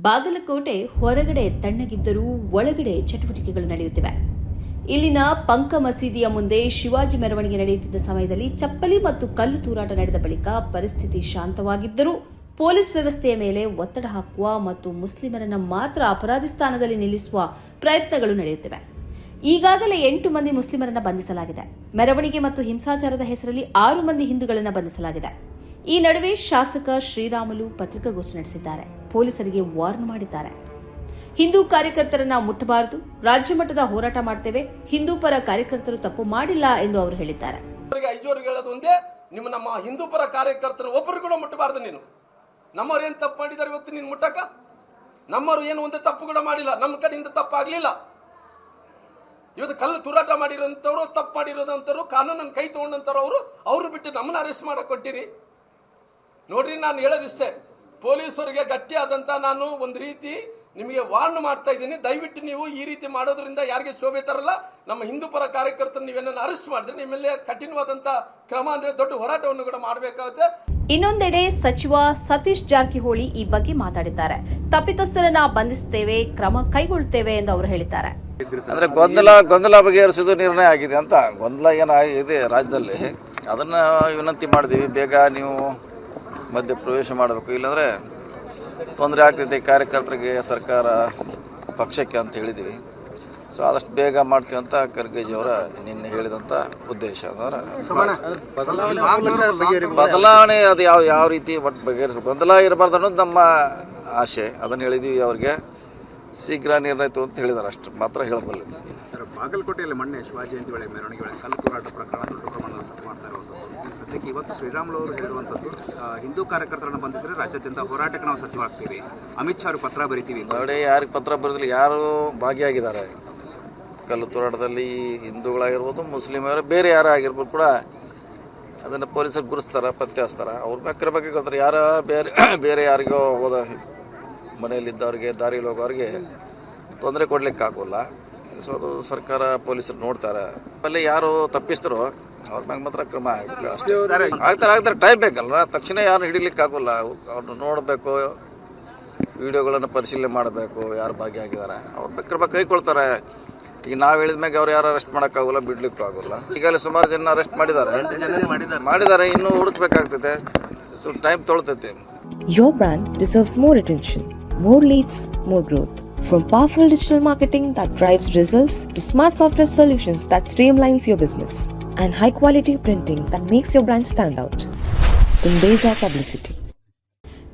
ಬಾಗಲಕೋಟೆ ಹೊರಗಡೆ ತಣ್ಣಗಿದ್ದರೂ ಒಳಗಡೆ ಚಟುವಟಿಕೆಗಳು ನಡೆಯುತ್ತಿವೆ. ಇಲ್ಲಿನ ಪಂಕ ಮಸೀದಿಯ ಮುಂದೆ ಶಿವಾಜಿ ಮೆರವಣಿಗೆ ನಡೆಯುತ್ತಿದ್ದ ಸಮಯದಲ್ಲಿ ಚಪ್ಪಲಿ ಮತ್ತು ಕಲ್ಲು ತೂರಾಟ ನಡೆದ ಬಳಿಕ ಪರಿಸ್ಥಿತಿ ಶಾಂತವಾಗಿದ್ದರೂ ಪೊಲೀಸ್ ವ್ಯವಸ್ಥೆಯ ಮೇಲೆ ಒತ್ತಡ ಹಾಕುವ ಮತ್ತು ಮುಸ್ಲಿಮರನ್ನು ಮಾತ್ರ ಅಪರಾಧಿ ಸ್ಥಾನದಲ್ಲಿ ನಿಲ್ಲಿಸುವ ಪ್ರಯತ್ನಗಳು ನಡೆಯುತ್ತಿವೆ. ಈಗಾಗಲೇ 8 ಮಂದಿ ಮುಸ್ಲಿಮರನ್ನು ಬಂಧಿಸಲಾಗಿದೆ. ಮೆರವಣಿಗೆ ಮತ್ತು ಹಿಂಸಾಚಾರದ ಹೆಸರಲ್ಲಿ 6 ಮಂದಿ ಹಿಂದೂಗಳನ್ನು ಬಂಧಿಸಲಾಗಿದೆ. ಈ ನಡುವೆ ಶಾಸಕ ಶ್ರೀರಾಮುಲು ಪತ್ರಿಕಾಗೋಷ್ಠಿ ನಡೆಸಿದ್ದಾರೆ. ಪೊಲೀಸರಿಗೆ ವಾರ್ನ್ ಮಾಡಿದ್ದಾರೆ. ಹಿಂದೂ ಕಾರ್ಯಕರ್ತರನ್ನ ಮುಟ್ಟಬಾರದು, ರಾಜ್ಯ ಮಟ್ಟದ ಹೋರಾಟ ಮಾಡ್ತೇವೆ, ಹಿಂದೂ ಪರ ಕಾರ್ಯಕರ್ತರು ತಪ್ಪು ಮಾಡಿಲ್ಲ ಎಂದು ಅವರು ಹೇಳಿದ್ದಾರೆ. ನಮ್ಮ ಹಿಂದೂ ಪರ ಕಾರ್ಯಕರ್ತರು ಒಬ್ಬರು ಕೂಡ ಮುಟ್ಟಬಾರದು. ನೀನು ನಮ್ಮವ್ರು ಏನು ತಪ್ಪು ಮಾಡಿದ್ದಾರೆ ಇವತ್ತು ನೀನು ಮುಟ್ಟಕ? ನಮ್ಮವರು ಏನು ಒಂದೇ ತಪ್ಪು ಕೂಡ ಮಾಡಿಲ್ಲ, ನಮ್ಮ ಕಡೆಯಿಂದ ತಪ್ಪಾಗ್ಲಿಲ್ಲ. ಇವತ್ತು ಕಲ್ಲು ತೂರಾಟ ಮಾಡಿರೋಂಥವ್ರು, ತಪ್ಪು ಮಾಡಿರೋದಂಥವ್ರು, ಕಾನೂನನ್ನು ಕೈ ತಗೊಂಡಂಥವ್ರು ಅವರು ಬಿಟ್ಟು ನಮ್ಮನ್ನ ಅರೆಸ್ಟ್ ಮಾಡಕ್ ಕೊಟ್ಟಿರಿ. ನೋಡ್ರಿ, ನಾನು ಹೇಳೋದಿಷ್ಟೇ, ಪೊಲೀಸರಿಗೆ ಗಟ್ಟಿಯಾದಂತ ನಾನು ಒಂದು ರೀತಿ ನಿಮಗೆ ವಾರ್ನ್ ಮಾಡ್ತಾ ಇದ್ದೀನಿ. ದಯವಿಟ್ಟು ನೀವು ಈ ರೀತಿ ಮಾಡೋದ್ರಿಂದ ಯಾರಿಗೆ ಶೋಭೆ ತರಲ್ಲ. ನಮ್ಮ ಹಿಂದೂ ಪರ ಕಾರ್ಯಕರ್ತರು ನೀವೇನ ಅರೆಸ್ಟ್ ಮಾಡಿದ್ರೆ ನಿಮ್ಮಲ್ಲಿ ಕಠಿಣವಾದಂತ ಕ್ರಮ ಅಂದ್ರೆ ದೊಡ್ಡ ಹೋರಾಟವನ್ನು ಕೂಡ ಮಾಡಬೇಕಾಗುತ್ತೆ. ಇನ್ನೊಂದೆಡೆ ಸಚಿವ ಸತೀಶ್ ಜಾರಕಿಹೊಳಿ ಈ ಬಗ್ಗೆ ಮಾತಾಡಿದ್ದಾರೆ. ತಪ್ಪಿತಸ್ಥರನ್ನ ಬಂಧಿಸುತ್ತೇವೆ, ಕ್ರಮ ಕೈಗೊಳ್ಳುತ್ತೇವೆ ಎಂದು ಅವರು ಹೇಳಿದ್ದಾರೆ. ಅಂದ್ರೆ ಗೊಂದಲ ಬಗೆಹರಿಸೋದು ನಿರ್ಣಯ ಆಗಿದೆ ಅಂತ. ಗೊಂದಲ ಏನಾಗಿದೆ ರಾಜ್ಯದಲ್ಲಿ, ಅದನ್ನ ವಿನಂತಿ ಮಾಡಿದೀವಿ. ಬೇಗ ನೀವು ಮಧ್ಯ ಪ್ರವೇಶ ಮಾಡಬೇಕು, ಇಲ್ಲಾಂದರೆ ತೊಂದರೆ ಆಗ್ತೈತೆ ಕಾರ್ಯಕರ್ತರಿಗೆ, ಸರ್ಕಾರ ಪಕ್ಷಕ್ಕೆ ಅಂತ ಹೇಳಿದ್ದೀವಿ. ಸೊ ಆದಷ್ಟು ಬೇಗ ಮಾಡ್ತೀವಿ ಅಂತ ಖರ್ಗೆಜಿಯವರ ನಿನ್ನೆ ಹೇಳಿದಂಥ ಉದ್ದೇಶ. ಬದಲಾವಣೆ ಅದು ಯಾವ ರೀತಿ ಒಟ್ಟು ಬಗೆಹರಿಸಬೇಕು, ಗೊಂದಲ ಇರಬಾರ್ದು ಅನ್ನೋದು ನಮ್ಮ ಆಶೆ. ಅದನ್ನು ಹೇಳಿದ್ದೀವಿ ಅವರಿಗೆ. ಶೀಘ್ರ ನಿರ್ಣಯ ಅಂತ ಹೇಳಿದ್ದಾರೆ, ಅಷ್ಟು ಮಾತ್ರ ಹೇಳಬಲ್ಲೆ. ಸರ್, ಬಾಗಲಕೋಟೆಯಲ್ಲಿ ಮೊನ್ನೆ ಶಿವಾಜಿ ಜಯಂತಿ ವೇಳೆ ಮೆರವಣಿಗೆ ವೇಳೆ ಕಲ್ಲು ತೂರಾಟ ಪ್ರಕರಣ ದೊಡ್ಡ ಪ್ರಮಾಣದಲ್ಲಿ ಸತ್ತು ಮಾಡ್ತಾ ಇರುವಂಥದ್ದು. ಸದ್ಯಕ್ಕೆ ಇವತ್ತು ಶ್ರೀರಾಮುಲು ಅವರು ಹೇಳಿರುವಂಥದ್ದು, ಹಿಂದೂ ಕಾರ್ಯಕರ್ತರನ್ನು ಬಂಧಿಸಿದರೆ ರಾಜ್ಯಾದ್ಯಂತ ಹೋರಾಟಕ್ಕೆ ನಾವು ಸಜ್ಜಾಗ್ತೀವಿ, ಅಮಿತ್ ಶಾ ಅವರು ಪತ್ರ ಬರೀತೀವಿ. ನೋಡಿ, ಯಾರಿಗೆ ಪತ್ರ ಬರೆದಿಲ್ಲ, ಯಾರು ಭಾಗಿಯಾಗಿದ್ದಾರೆ ಕಲ್ಲು ತೂರಾಟದಲ್ಲಿ, ಹಿಂದೂಗಳಾಗಿರ್ಬೋದು, ಮುಸ್ಲಿಮರು, ಬೇರೆ ಯಾರು ಆಗಿರ್ಬೋದು ಕೂಡ ಅದನ್ನು ಪೊಲೀಸರು ಗುರುಸ್ತಾರೆ, ಪತ್ತೆ ಹಚ್ತಾರೆ. ಅವ್ರ ಮೇಲೆ ಬಗ್ಗೆ ಕೇಳ್ತಾರೆ. ಯಾರ ಬೇರೆ ಯಾರಿಗೋ ಹೋದ ಮನೆಯಲ್ಲಿದ್ದವ್ರಿಗೆ, ದಾರಿಯಲ್ಲಿ ಹೋಗೋರಿಗೆ ತೊಂದರೆ ಕೊಡ್ಲಿಕ್ಕೆ ಆಗೋಲ್ಲ. ಸೊ ಅದು ಸರ್ಕಾರ, ಪೊಲೀಸರು ನೋಡ್ತಾರೆ. ಅಲ್ಲಿ ಯಾರು ತಪ್ಪಿಸ್ತರೋ ಅವ್ರ ಮ್ಯಾಗ ಮಾತ್ರ ಕ್ರಮ ಆಗಬೇಕು ಅಷ್ಟೇ. ಆಗ್ತಾರೆ, ಟೈಮ್ ಬೇಕಲ್ಲ. ತಕ್ಷಣ ಯಾರು ಹಿಡಿಲಿಕ್ಕೆ ಆಗೋಲ್ಲ. ಅವ್ರನ್ನ ನೋಡಬೇಕು, ವಿಡಿಯೋಗಳನ್ನು ಪರಿಶೀಲನೆ ಮಾಡಬೇಕು, ಯಾರು ಭಾಗಿಯಾಗಿದ್ದಾರೆ ಅವ್ರ ಕ್ರಮ ಕೈಗೊಳ್ತಾರೆ. ಈಗ ನಾವು ಹೇಳಿದ ಮ್ಯಾಗ ಅವ್ರು ಯಾರು ಅರೆಸ್ಟ್ ಮಾಡೋಕ್ಕಾಗೋಲ್ಲ, ಬಿಡ್ಲಿಕ್ಕೂ ಆಗೋಲ್ಲ. ಈಗಲೇ ಸುಮಾರು ಜನ ಅರೆಸ್ಟ್ ಮಾಡಿದ್ದಾರೆ, ಇನ್ನೂ ಹುಡುಕ್ಬೇಕಾಗ್ತೈತೆ. ಸೊ ಟೈಮ್ ತೊಳ್ತೈತೆ. Your brand deserves more attention. More leads, more growth. From powerful digital marketing that drives results to smart software solutions that streamlines your business and high quality printing that makes your brand stand out. Tundeja Publicity.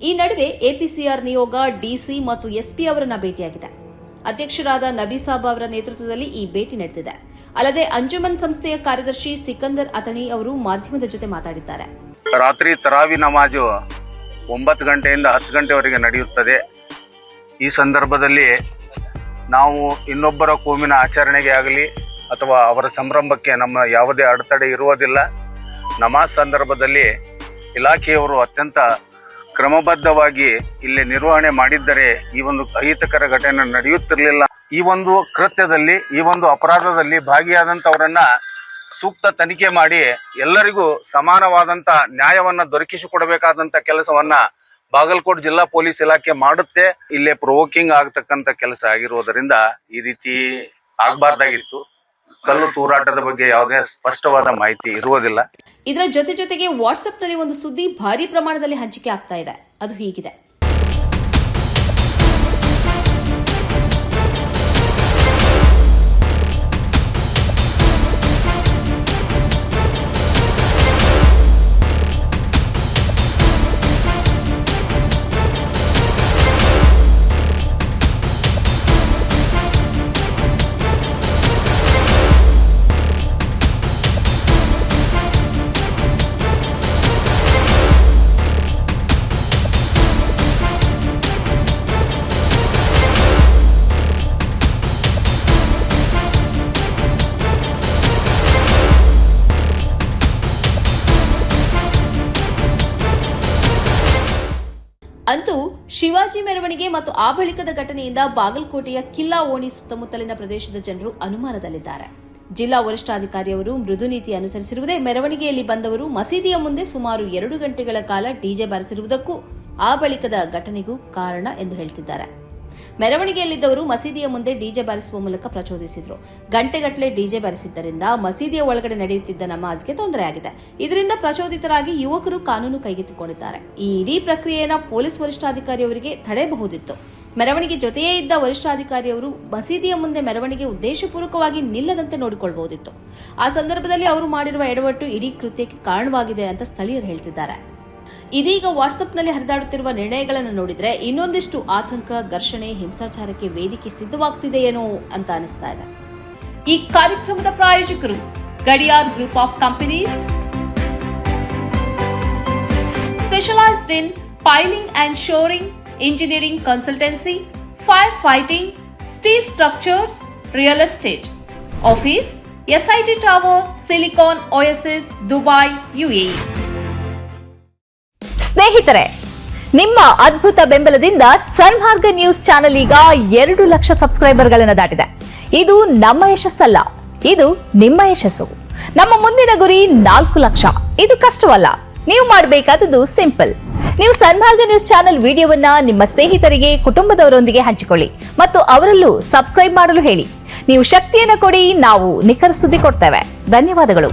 ಈ ನಡುವೆ ಎಪಿಸಿಆರ್ ನಿಯೋಗ DC ಮತ್ತು SP ಅವರನ್ನ ಭೇಟಿಯಾಗಿದೆ. ಅಧ್ಯಕ್ಷರಾದ ನಬೀಸಾಬ್ ಅವರ ನೇತೃತ್ವದಲ್ಲಿ ಈ ಭೇಟಿ ನಡೆದಿದೆ. ಅಲ್ಲದೆ ಅಂಜುಮನ್ ಸಂಸ್ಥೆಯ ಕಾರ್ಯದರ್ಶಿ ಸಿಕಂದರ್ ಅತಣಿ ಅವರು ಮಾಧ್ಯಮದ ಜೊತೆ ಮಾತಾಡಿದ್ದಾರೆ. ರಾತ್ರಿ ತರಾವಿ ನಮಾಜು 9 ಗಂಟೆಯಿಂದ 10 ಗಂಟೆವರೆಗೆ ನಡೆಯುತ್ತದೆ. ಈ ಸಂದರ್ಭದಲ್ಲಿ ನಾವು ಇನ್ನೊಬ್ಬರ ಕೋಮಿನ ಆಚರಣೆಗೆ ಆಗಲಿ ಅಥವಾ ಅವರ ಸಂಭ್ರಮಕ್ಕೆ ನಮ್ಮ ಯಾವುದೇ ಅಡೆತಡೆ ಇರುವುದಿಲ್ಲ. ನಮಾಜ್ ಸಂದರ್ಭದಲ್ಲಿ ಇಲಾಖೆಯವರು ಅತ್ಯಂತ ಕ್ರಮಬದ್ಧವಾಗಿ ಇಲ್ಲಿ ನಿರ್ವಹಣೆ ಮಾಡಿದ್ದರೆ ಈ ಒಂದು ಅಹಿತಕರ ಘಟನೆ ನಡೆಯುತ್ತಿರಲಿಲ್ಲ. ಈ ಒಂದು ಕೃತ್ಯದಲ್ಲಿ, ಈ ಒಂದು ಅಪರಾಧದಲ್ಲಿ ಭಾಗಿಯಾದಂಥವರನ್ನ ಸೂಕ್ತ ತನಿಖೆ ಮಾಡಿ ಎಲ್ಲರಿಗೂ ಸಮಾನವಾದಂಥ ನ್ಯಾಯವನ್ನ ದೊರಕಿಸಿಕೊಡಬೇಕಾದಂಥ ಕೆಲಸವನ್ನ ಬಾಗಲಕೋಟೆ ಜಿಲ್ಲಾ ಪೊಲೀಸ್ ಇಲಾಖೆ ಮಾಡುತ್ತೆ. ಇಲ್ಲೇ ಪ್ರೊವೋಕಿಂಗ್ ಆಗತಕ್ಕಂಥ ಕೆಲಸ ಆಗಿರುವುದರಿಂದ ಈ ರೀತಿ ಆಗಬಾರ್ದಾಗಿತ್ತು. ಕಲ್ಲು ತೂರಾಟದ ಬಗ್ಗೆ ಯಾವುದೇ ಸ್ಪಷ್ಟವಾದ ಮಾಹಿತಿ ಇರುವುದಿಲ್ಲ. ಇದರ ಜೊತೆಗೆ ವಾಟ್ಸ್ಆಪ್ನಲ್ಲಿ ಒಂದು ಸುದ್ದಿ ಭಾರಿ ಪ್ರಮಾಣದಲ್ಲಿ ಹಂಚಿಕೆ ಆಗ್ತಾ ಇದೆ. ಅದು ಹೀಗಿದೆ. ಅಂತೂ ಶಿವಾಜಿ ಮೆರವಣಿಗೆ ಮತ್ತು ಆ ಬಳಿಕದ ಘಟನೆಯಿಂದ ಬಾಗಲಕೋಟೆಯ ಕಿಲ್ಲಾ ಓಣಿ ಸುತ್ತಮುತ್ತಲಿನ ಪ್ರದೇಶದ ಜನರು ಅನುಮಾನದಲ್ಲಿದ್ದಾರೆ. ಜಿಲ್ಲಾ ವರಿಷ್ಠಾಧಿಕಾರಿಯವರು ಮೃದು ನೀತಿ ಅನುಸರಿಸಿರುವುದೇ ಮೆರವಣಿಗೆಯಲ್ಲಿ ಬಂದವರು ಮಸೀದಿಯ ಮುಂದೆ ಸುಮಾರು 2 ಗಂಟೆಗಳ ಕಾಲ ಡಿಜೆ ಬಾರಿಸಿರುವುದಕ್ಕೂ ಆ ಬಳಿಕದ ಘಟನೆಗೂ ಕಾರಣ ಎಂದು ಹೇಳ್ತಿದ್ದಾರೆ. ಮೆರವಣಿಗೆಯಲ್ಲಿದ್ದವರು ಮಸೀದಿಯ ಮುಂದೆ ಡಿಜೆ ಬಾರಿಸುವ ಮೂಲಕ ಪ್ರಚೋದಿಸಿದ್ರು. ಗಂಟೆಗಟ್ಟಲೆ ಡಿಜೆ ಬಾರಿಸಿದ್ದರಿಂದ ಮಸೀದಿಯ ಒಳಗಡೆ ನಡೆಯುತ್ತಿದ್ದ ನಮಾಜ್ಗೆ ತೊಂದರೆಯಾಗಿದೆ. ಇದರಿಂದ ಪ್ರಚೋದಿತರಾಗಿ ಯುವಕರು ಕಾನೂನು ಕೈಗೆತ್ತಿಕೊಂಡಿದ್ದಾರೆ. ಈ ಇಡೀ ಪ್ರಕ್ರಿಯೆಯನ್ನು ಪೊಲೀಸ್ ವರಿಷ್ಠಾಧಿಕಾರಿಯವರಿಗೆ ತಡೆಯಬಹುದಿತ್ತು. ಮೆರವಣಿಗೆ ಜೊತೆಯೇ ಇದ್ದ ವರಿಷ್ಠಾಧಿಕಾರಿಯವರು ಮಸೀದಿಯ ಮುಂದೆ ಮೆರವಣಿಗೆ ಉದ್ದೇಶಪೂರ್ವಕವಾಗಿ ನಿಲ್ಲದಂತೆ ನೋಡಿಕೊಳ್ಳಬಹುದಿತ್ತು. ಆ ಸಂದರ್ಭದಲ್ಲಿ ಅವರು ಮಾಡಿರುವ ಎಡವಟ್ಟು ಇಡೀ ಕೃತ್ಯಕ್ಕೆ ಕಾರಣವಾಗಿದೆ ಅಂತ ಸ್ಥಳೀಯರು ಹೇಳ್ತಿದ್ದಾರೆ. ಇದೀಗ ವಾಟ್ಸ್ಆಪ್ನಲ್ಲಿ ಹರಿದಾಡುತ್ತಿರುವ ನಿರ್ಣಯಗಳನ್ನು ನೋಡಿದ್ರೆ ಇನ್ನೊಂದಿಷ್ಟು ಆತಂಕ, ಘರ್ಷಣೆ, ಹಿಂಸಾಚಾರಕ್ಕೆ ವೇದಿಕೆ ಸಿದ್ಧವಾಗ್ತಿದೆಯೇನೋ ಅಂತ ಅನಿಸ್ತಾ ಇದೆ. ಈ ಕಾರ್ಯಕ್ರಮದ ಪ್ರಾಯೋಜಕರು Gadiyar group of companies, specialised in piling and shoring, engineering consultancy, fire fighting, steel structures, real estate. Office SIT tower, silicon OSS, Dubai, UAE. ಸ್ನೇಹಿತರೆ, ನಿಮ್ಮ ಅದ್ಭುತ ಬೆಂಬಲದಿಂದ ಸನ್ಮಾರ್ಗ ನ್ಯೂಸ್ ಚಾನೆಲ್ ಈಗ 2 ಲಕ್ಷ ಸಬ್ಸ್ಕ್ರೈಬರ್ಗಳನ್ನು ದಾಟಿದೆ. ಇದು ನಮ್ಮ ಯಶಸ್ಸಲ್ಲ, ಇದು ನಿಮ್ಮ ಯಶಸ್ಸು. ನಮ್ಮ ಮುಂದಿನ ಗುರಿ 4 ಲಕ್ಷ. ಇದು ಕಷ್ಟವಲ್ಲ. ನೀವು ಮಾಡಬೇಕಾದದ್ದು ಸಿಂಪಲ್. ನೀವು ಸನ್ಮಾರ್ಗ ನ್ಯೂಸ್ ಚಾನೆಲ್ ವಿಡಿಯೋವನ್ನ ನಿಮ್ಮ ಸ್ನೇಹಿತರಿಗೆ, ಕುಟುಂಬದವರೊಂದಿಗೆ ಹಂಚಿಕೊಳ್ಳಿ ಮತ್ತು ಅವರಲ್ಲೂ ಸಬ್ಸ್ಕ್ರೈಬ್ ಮಾಡಲು ಹೇಳಿ. ನೀವು ಶಕ್ತಿಯನ್ನು ಕೊಡಿ, ನಾವು ನಿಖರ ಸುದ್ದಿ ಕೊಡ್ತೇವೆ. ಧನ್ಯವಾದಗಳು.